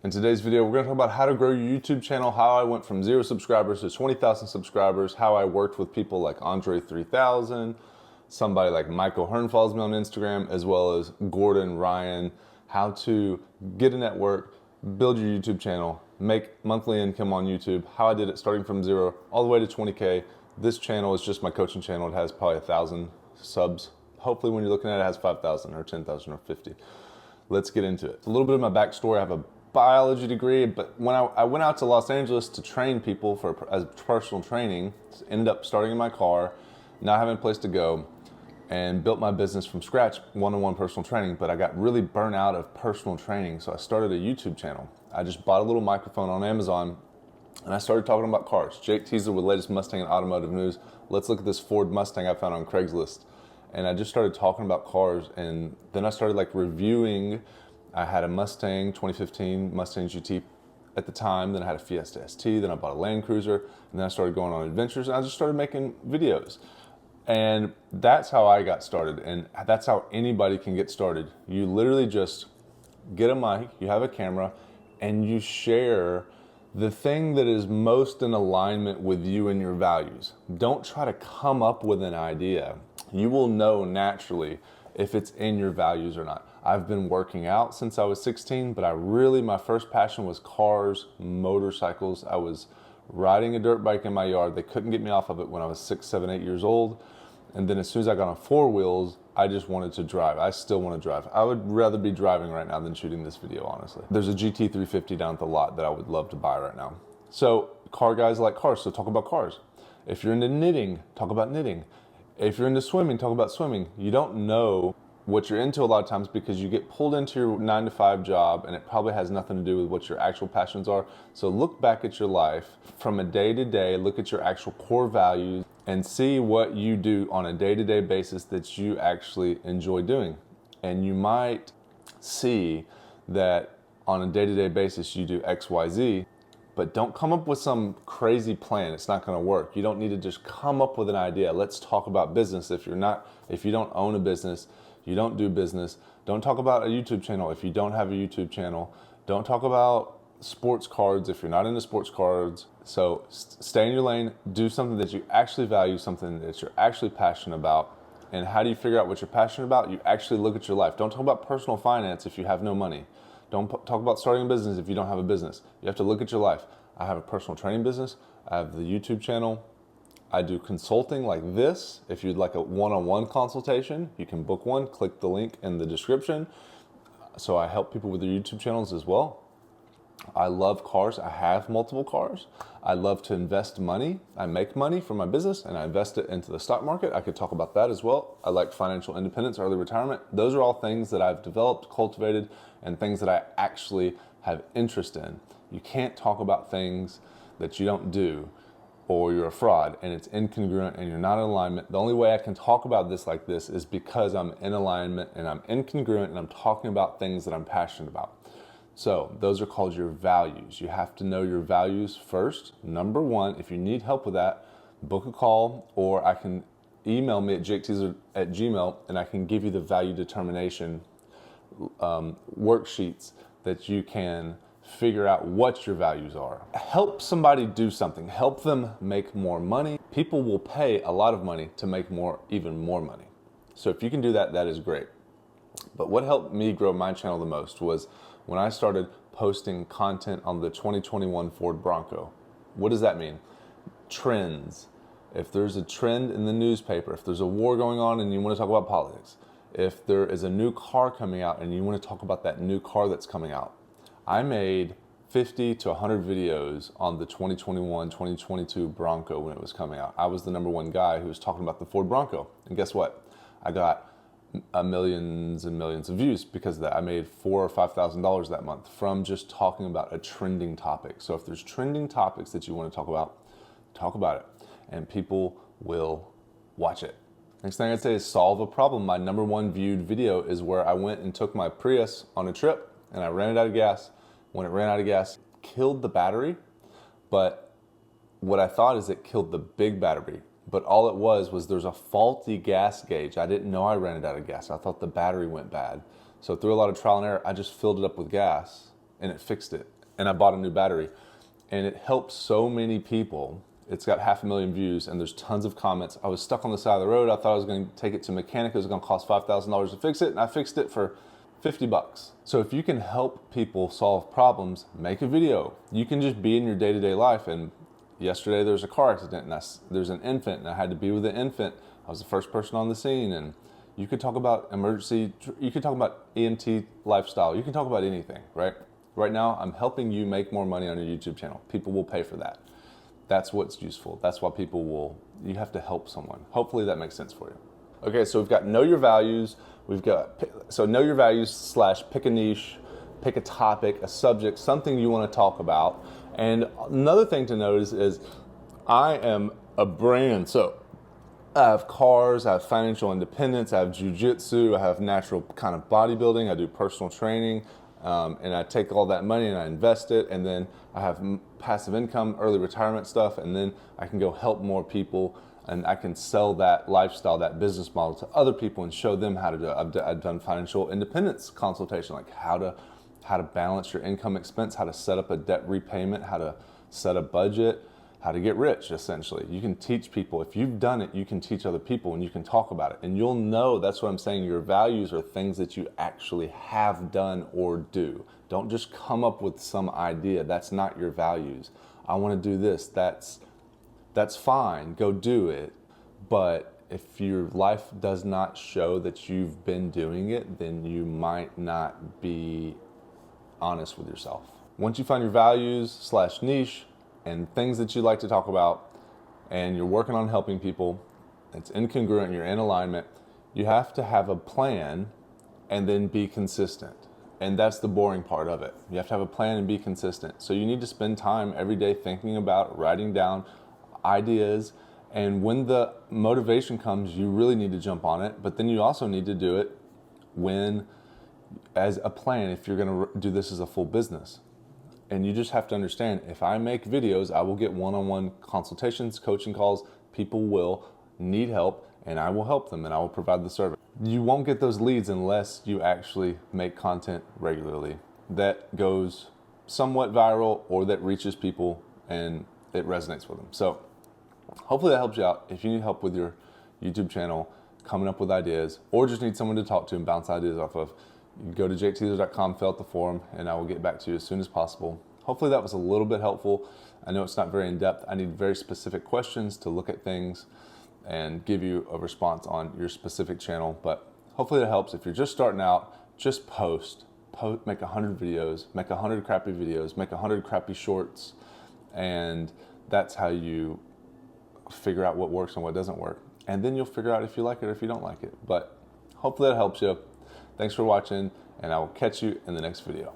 In today's video, we're going to talk about how to grow your YouTube channel, how I went from 0 subscribers to 20,000 subscribers, how I worked with people like Andre 3000, somebody like Michael Hearn follows me on Instagram, as well as Gordon Ryan, how to get a network, build your YouTube channel, make monthly income on YouTube, how I did it starting from 0 all the way to 20K. This channel is just my coaching channel. It has probably 1,000 subs. Hopefully when you're looking at it, it has 5,000 or 10,000 or 50. Let's get into it. A little bit of my backstory. I have a biology degree, but when I went out to Los Angeles to train people as personal training, ended up starting in my car, not having a place to go, and built my business from scratch, one-on-one personal training, but I got really burnt out of personal training, so I started a YouTube channel. I just bought a little microphone on Amazon, and I started talking about cars. Jake Teaser with the latest Mustang and automotive news. Let's look at this Ford Mustang I found on Craigslist. And I just started talking about cars, and then I started reviewing. I had a Mustang 2015 Mustang GT at the time, then I had a Fiesta ST, then I bought a Land Cruiser, and then I started going on adventures, and I just started making videos. And that's how I got started, and that's how anybody can get started. You literally just get a mic, you have a camera, and you share the thing that is most in alignment with you and your values. Don't try to come up with an idea. You will know naturally if it's in your values or not. I've been working out since I was 16, but my first passion was cars, motorcycles. I was riding a dirt bike in my yard. They couldn't get me off of it when I was 6, 7, 8 years old. And then as soon as I got on 4 wheels, I just wanted to drive. I still want to drive. I would rather be driving right now than shooting this video, honestly. There's a GT350 down at the lot that I would love to buy right now. So car guys like cars, so talk about cars. If you're into knitting, talk about knitting. If you're into swimming, talk about swimming. You don't know what you're into a lot of times because you get pulled into your 9-to-5 job and it probably has nothing to do with what your actual passions are. So look back at your life from a day to day, look at your actual core values and see what you do on a day-to-day basis that you actually enjoy doing. And you might see that on a day-to-day basis you do X, Y, Z, but don't come up with some crazy plan. It's not gonna work. You don't need to just come up with an idea. Let's talk about business. If you don't own a business, you don't do business. Don't talk about a YouTube channel if you don't have a YouTube channel. Don't talk about sports cards if you're not into sports cards. So stay in your lane, do something that you actually value, something that you're actually passionate about. And how do you figure out what you're passionate about? You actually look at your life. Don't talk about personal finance if you have no money. Don't talk about starting a business if you don't have a business. You have to look at your life. I have a personal training business. I have the YouTube channel. I do consulting like this. If you'd like a one-on-one consultation, you can book one. Click the link in the description. So I help people with their YouTube channels as well. I love cars. I have multiple cars. I love to invest money. I make money from my business and I invest it into the stock market. I could talk about that as well. I like financial independence, early retirement. Those are all things that I've developed, cultivated, and things that I actually have interest in. You can't talk about things that you don't do or you're a fraud and it's incongruent and you're not in alignment. The only way I can talk about this like this is because I'm in alignment and I'm incongruent and I'm talking about things that I'm passionate about. So those are called your values. You have to know your values first. Number one, if you need help with that, book a call or I can email me at jaketeaser@gmail and I can give you the value determination worksheets that you can figure out what your values are. Help somebody do something. Help them make more money. People will pay a lot of money to make even more money. So if you can do that, that is great. But what helped me grow my channel the most was when I started posting content on the 2021 Ford Bronco. What does that mean? Trends. If there's a trend in the newspaper, if there's a war going on and you want to talk about politics, if there is a new car coming out and you want to talk about that new car that's coming out. I made 50 to 100 videos on the 2021, 2022 Bronco when it was coming out. I was the #1 guy who was talking about the Ford Bronco. And guess what? I got millions and millions of views because of that. I made $4,000 or $5,000 that month from just talking about a trending topic. So if there's trending topics that you want to talk about it, and people will watch it. Next thing I'd say is solve a problem. My #1 viewed video is where I went and took my Prius on a trip and I ran it out of gas. When it ran out of gas, it killed the battery, but what I thought is it killed the big battery. But all it was there's a faulty gas gauge. I didn't know I ran it out of gas. I thought the battery went bad. So through a lot of trial and error, I just filled it up with gas and it fixed it. And I bought a new battery, and it helped so many people. It's got 500,000 views, and there's tons of comments. I was stuck on the side of the road. I thought I was going to take it to a mechanic. It was going to cost $5,000 to fix it, and I fixed it for 50 bucks. So if you can help people solve problems, make a video. You can just be in your day-to-day life. And yesterday there was a car accident, and there's an infant, and I had to be with the infant. I was the first person on the scene, and you could talk about emergency, you could talk about EMT lifestyle, you can talk about anything, right? Right now, I'm helping you make more money on your YouTube channel. People will pay for that. That's what's useful. That's why you have to help someone. Hopefully that makes sense for you. Okay, so we've got know your values. So know your values / pick a niche, pick a topic, a subject, something you want to talk about. And another thing to note is I am a brand. So I have cars, I have financial independence, I have jujitsu, I have natural kind of bodybuilding, I do personal training. And I take all that money and I invest it, and then I have passive income, early retirement stuff, and then I can go help more people, and I can sell that lifestyle, that business model to other people and show them how to do it. I've done financial independence consultation, like how to balance your income expense, how to set up a debt repayment, how to set a budget, how to get rich, essentially. You can teach people. If you've done it, you can teach other people, and you can talk about it. And you'll know, that's what I'm saying, your values are things that you actually have done or do. Don't just come up with some idea. That's not your values. I want to do this. That's fine. Go do it. But if your life does not show that you've been doing it, then you might not be honest with yourself. Once you find your values / niche, and things that you like to talk about, and you're working on helping people, it's incongruent, you're in alignment, you have to have a plan and then be consistent. And that's the boring part of it. You have to have a plan and be consistent. So you need to spend time every day thinking about, writing down ideas, and when the motivation comes, you really need to jump on it. But then you also need to do it as a plan if you're going to do this as a full business. And you just have to understand, if I make videos, I will get one-on-one consultations, coaching calls. People will need help, and I will help them, and I will provide the service. You won't get those leads unless you actually make content regularly that goes somewhat viral or that reaches people and it resonates with them. So hopefully that helps you out. If you need help with your YouTube channel, coming up with ideas, or just need someone to talk to and bounce ideas off of, you go to jaketeasler.com, fill out the form, and I will get back to you as soon as possible. Hopefully that was a little bit helpful. I know it's not very in-depth. I need very specific questions to look at things and give you a response on your specific channel, but hopefully that helps. If you're just starting out, just post, make 100 videos, make 100 crappy videos, make 100 crappy shorts, and that's how you figure out what works and what doesn't work. And then you'll figure out if you like it or if you don't like it. But hopefully that helps you. Thanks for watching, and I will catch you in the next video.